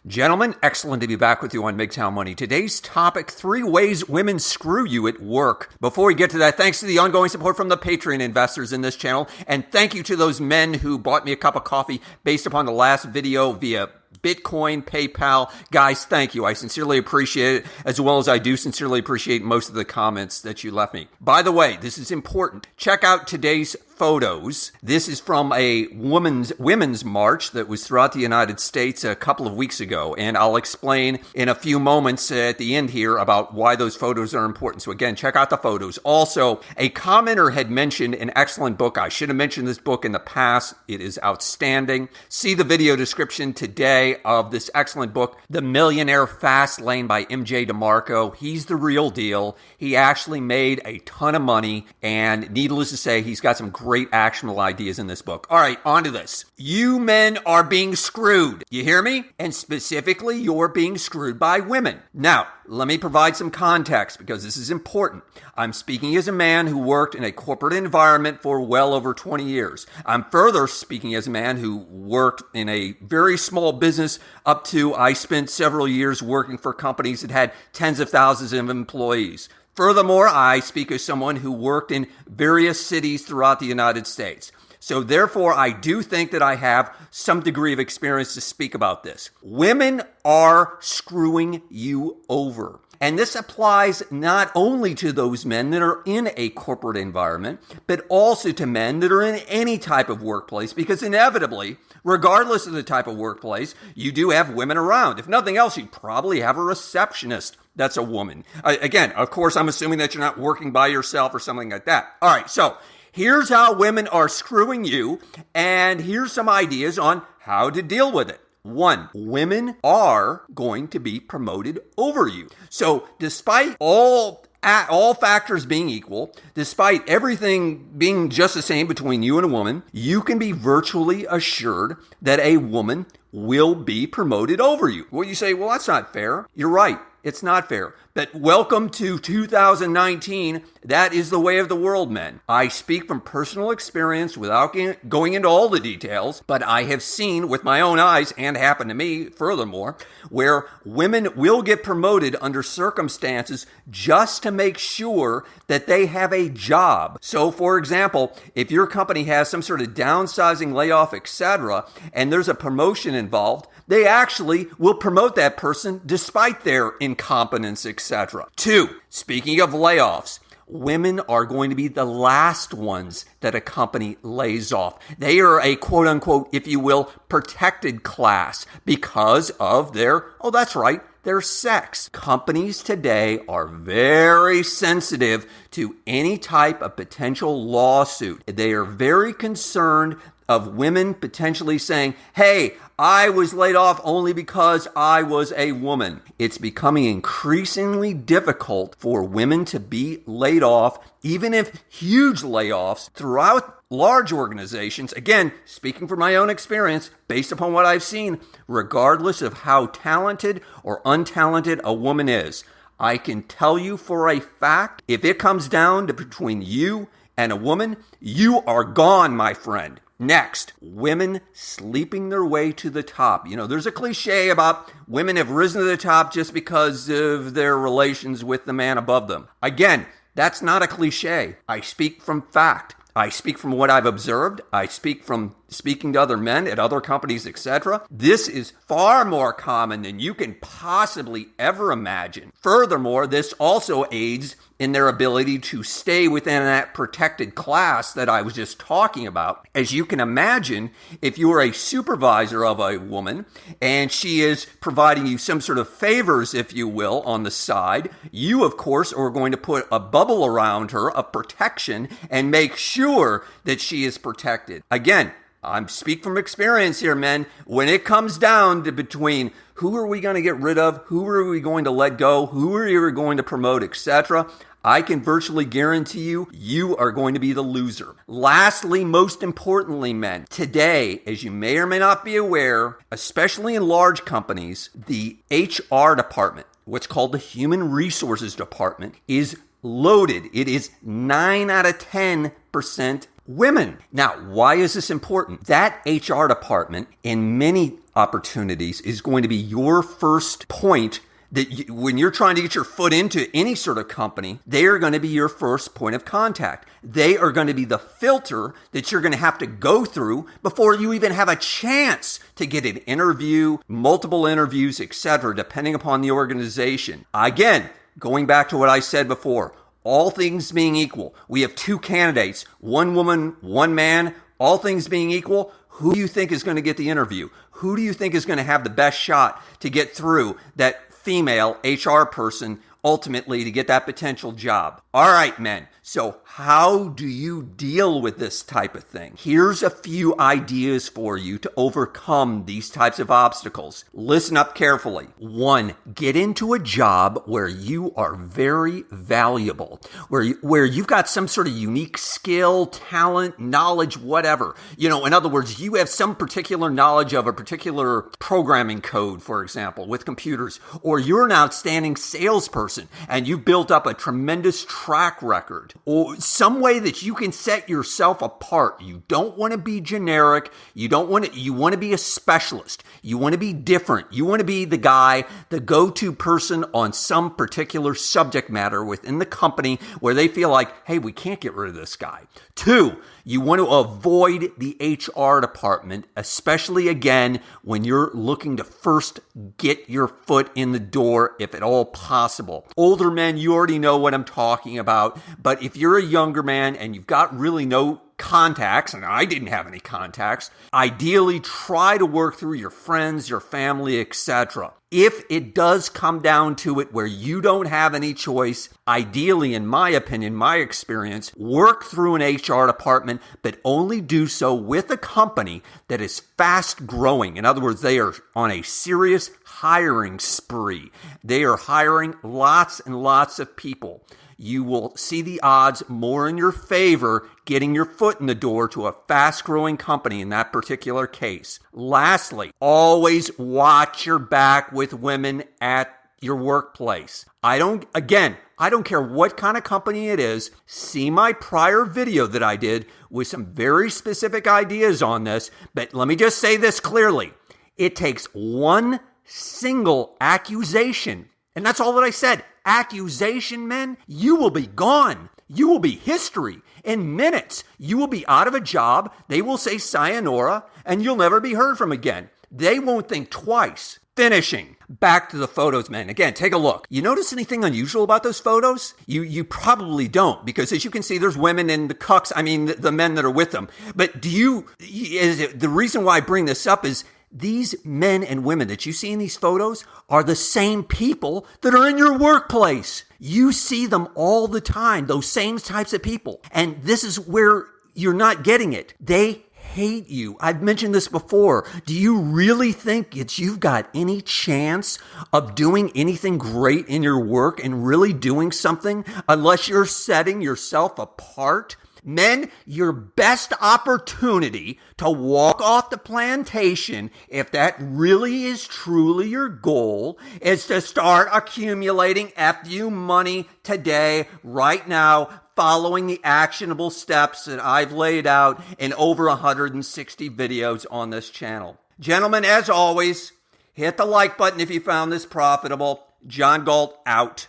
Gentlemen, excellent to be back with you on MGTOW Money. Today's topic, 3 ways women screw you at work. Before we get to that, thanks to the ongoing support from the Patreon investors in this channel, and thank you to those men who bought me a cup of coffee based upon the last video via Bitcoin, PayPal. Guys, thank you. I sincerely appreciate it, as well as I do sincerely appreciate most of the comments that you left me. By the way, this is important. Check out today's photos. This is from a women's march that was throughout the United States a couple of weeks ago, and I'll explain in a few moments at the end here about why those photos are important. So again, check out the photos. Also, a commenter had mentioned an excellent book. I should have mentioned this book in the past. It is outstanding. See the video description today of this excellent book, The Millionaire Fast Lane by MJ DeMarco. He's the real deal. He actually made a ton of money, and needless to say, he's got some great actionable ideas in this book. All right, on to this. You men are being screwed. You hear me? And specifically, you're being screwed by women. Now, let me provide some context because this is important. I'm speaking as a man who worked in a corporate environment for well over 20 years. I'm further speaking as a man who worked in a very small business up to I spent several years working for companies that had tens of thousands of employees. Furthermore, I speak as someone who worked in various cities throughout the United States. So therefore, I do think that I have some degree of experience to speak about this. Women are screwing you over. And this applies not only to those men that are in a corporate environment, but also to men that are in any type of workplace, because inevitably, regardless of the type of workplace, you do have women around. If nothing else, you probably have a receptionist that's a woman. Again, of course, I'm assuming that you're not working by yourself or something like that. All right, so here's how women are screwing you, and here's some ideas on how to deal with it. 1, women are going to be promoted over you. So despite all factors being equal, despite everything being just the same between you and a woman, you can be virtually assured that a woman will be promoted over you. Well, you say, well, that's not fair. You're right. It's not fair. But welcome to 2019. That is the way of the world, men. I speak from personal experience without going into all the details, but I have seen with my own eyes, and happened to me furthermore, where women will get promoted under circumstances just to make sure that they have a job. So, for example, if your company has some sort of downsizing, layoff, etc., and there's a promotion involved, they actually will promote that person despite their incompetence, etc. 2, speaking of layoffs, women are going to be the last ones that a company lays off. They are a quote unquote, if you will, protected class because of their, oh, that's right, their sex. Companies today are very sensitive to any type of potential lawsuit. They are very concerned of women potentially saying, hey, I was laid off only because I was a woman. It's becoming increasingly difficult for women to be laid off, even if huge layoffs throughout large organizations. Again, speaking from my own experience, based upon what I've seen, regardless of how talented or untalented a woman is, I can tell you for a fact, if it comes down to between you and a woman, you are gone, my friend. Next, women sleeping their way to the top. You know, there's a cliche about women have risen to the top just because of their relations with the man above them. Again, that's not a cliche. I speak from fact. I speak from what I've observed. I speak from speaking to other men at other companies, etc. This is far more common than you can possibly ever imagine. Furthermore, this also aids in their ability to stay within that protected class that I was just talking about. As you can imagine, if you are a supervisor of a woman and she is providing you some sort of favors, if you will, on the side, you, of course, are going to put a bubble around her of protection and make sure that she is protected. Again, I speak from experience here, men. When it comes down to between who are we going to get rid of, who are we going to let go, who are we going to promote, etc., I can virtually guarantee you, you are going to be the loser. Lastly, most importantly, men, today, as you may or may not be aware, especially in large companies, the HR department, what's called the Human Resources Department, is loaded. It is 9 out of 10% women. Now, why is this important? That HR department in many opportunities is going to be your first point that when you're trying to get your foot into any sort of company, they are going to be your first point of contact. They are going to be the filter that you're going to have to go through before you even have a chance to get an interview, multiple interviews, etc., depending upon the organization. Again, going back to what I said before, all things being equal, we have two candidates, one woman, one man. All things being equal, who do you think is going to get the interview? Who do you think is going to have the best shot to get through that female HR person ultimately to get that potential job? All right, men. So how do you deal with this type of thing? Here's a few ideas for you to overcome these types of obstacles. Listen up carefully. 1, get into a job where you are very valuable, where you've got some sort of unique skill, talent, knowledge, whatever. In other words, you have some particular knowledge of a particular programming code, for example, with computers, or you're an outstanding salesperson and you've built up a tremendous track record, or some way that you can set yourself apart. You don't want to be generic. You want to be a specialist. You want to be different. You want to be the guy, the go-to person on some particular subject matter within the company where they feel like, hey, we can't get rid of this guy. 2, you want to avoid the HR department, especially again when you're looking to first get your foot in the door, if at all possible. Older men, you already know what I'm talking about, but if you're a younger man and you've got really no contacts, and I didn't have any contacts, ideally try to work through your friends, your family, etc. If it does come down to it where you don't have any choice, ideally, in my opinion, my experience, work through an HR department, but only do so with a company that is fast growing. In other words, they are on a serious hiring spree. They are hiring lots and lots of people. You will see the odds more in your favor getting your foot in the door to a fast-growing company in that particular case. Lastly, always watch your back with women at your workplace. I don't care what kind of company it is. See my prior video that I did with some very specific ideas on this, but let me just say this clearly. It takes one single accusation, and that's all that I said. Accusation, men, you will be gone. You will be history. In minutes, you will be out of a job. They will say sayonara, and you'll never be heard from again. They won't think twice. Finishing. Back to the photos, men. Again, take a look. You notice anything unusual about those photos? You probably don't, because as you can see, there's women and the cucks, the men that are with them. But the reason why I bring this up is these men and women that you see in these photos are the same people that are in your workplace. You see them all the time, those same types of people. And this is where you're not getting it. They hate you. I've mentioned this before. Do you really think you've got any chance of doing anything great in your work and really doing something unless you're setting yourself apart? Men, your best opportunity to walk off the plantation, if that really is truly your goal, is to start accumulating FU money today, right now, following the actionable steps that I've laid out in over 160 videos on this channel. Gentlemen, as always, hit the like button if you found this profitable. John Galt out.